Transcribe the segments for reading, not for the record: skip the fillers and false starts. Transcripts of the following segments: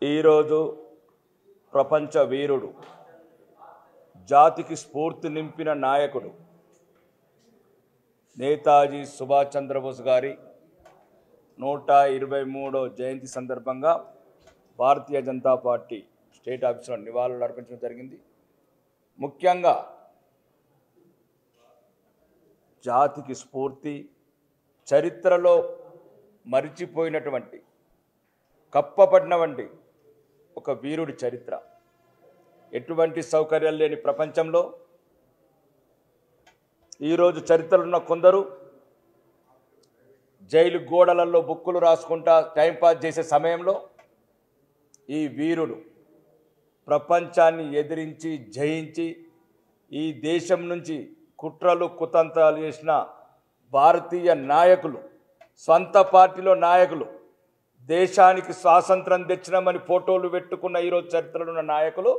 ఈరోజు ప్రపంచ వీరుడు, జాతికి స్ఫూర్తి నింపిన నాయకుడు నేతాజీ సుభాష్ చంద్రబోస్ గారి 123వ జయంతి సందర్భంగా భారతీయ జనతా పార్టీ స్టేట్ ఆఫీసులో నివాళులు అర్పించడం జరిగింది. ముఖ్యంగా జాతికి స్ఫూర్తి, చరిత్రలో మరిచిపోయినటువంటి కప్పబడినటువంటి ఒక వీరుడి చరిత్ర. ఎటువంటి సౌకర్యాలు లేని ప్రపంచంలో ఈరోజు చరిత్రలో ఉన్న కొందరు జైలు గోడలలో బుక్కులు రాసుకుంటా టైంపాస్ చేసే సమయంలో ఈ వీరుడు ప్రపంచాన్ని ఎదిరించి జయించి ఈ దేశం నుంచి కుట్రలు కుతంత్రాలు చేసిన భారతీయ నాయకులు, సొంత పార్టీలో నాయకులు, దేశానికి స్వాతంత్రం తెచ్చినామని ఫోటోలు పెట్టుకున్న ఈరోజు చరిత్రలో ఉన్న నాయకులు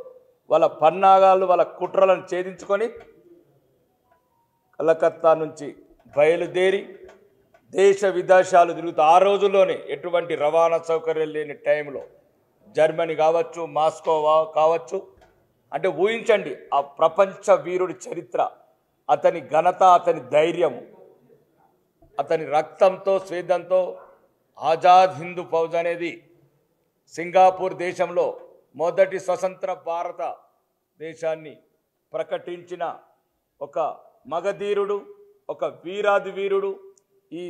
వాళ్ళ పన్నాగాలు, వాళ్ళ కుట్రలను ఛేదించుకొని కలకత్తా నుంచి బయలుదేరి దేశ విదేశాలు తిరుగుతూ ఆ రోజుల్లోనే ఎటువంటి రవాణా సౌకర్యం లేని టైంలో జర్మనీ కావచ్చు, మాస్కో కావచ్చు, అంటే ఊహించండి ఆ ప్రపంచ వీరుడి చరిత్ర, అతని ఘనత, అతని ధైర్యం, అతని రక్తంతో స్వేదంతో ఆజాద్ హిందూ ఫౌజ్ అనేది సింగపూర్ దేశంలో మొదటి స్వతంత్ర భారత దేశాన్ని ప్రకటించిన ఒక మగధీరుడు, ఒక వీరాది వీరుడు, ఈ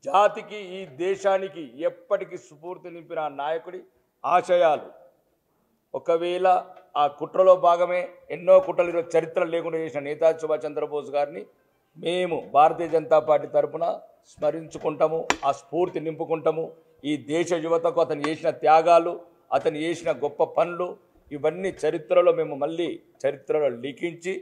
జాతికి ఈ దేశానికి ఎప్పటికీ స్ఫూర్తి నింపిన నాయకుడి ఆశయాలు ఒకవేళ ఆ కుట్రలో భాగమే ఎన్నో కుట్రలు చరిత్ర లేకుండా చేసిన నేతాజీ సుభాష్ చంద్రబోస్ గారిని మేము భారతీయ జనతా పార్టీ తరఫున స్మరించుకుంటాము, ఆ స్ఫూర్తి నింపుకుంటాము. ఈ దేశ యువతకు అతను చేసిన త్యాగాలు, అతను చేసిన గొప్ప పనులు ఇవన్నీ చరిత్రలో మేము మళ్ళీ చరిత్రలో లిఖించి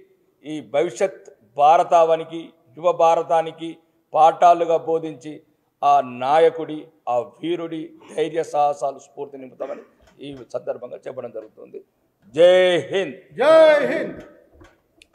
ఈ భవిష్యత్ భారతావనికి, యువ భారతానికి పాఠాలుగా బోధించి ఆ నాయకుడి, ఆ వీరుడి ధైర్య సాహసాలు స్ఫూర్తి నింపుతామని ఈ సందర్భంగా చెప్పడం జరుగుతుంది. జై హింద్. జై హింద్.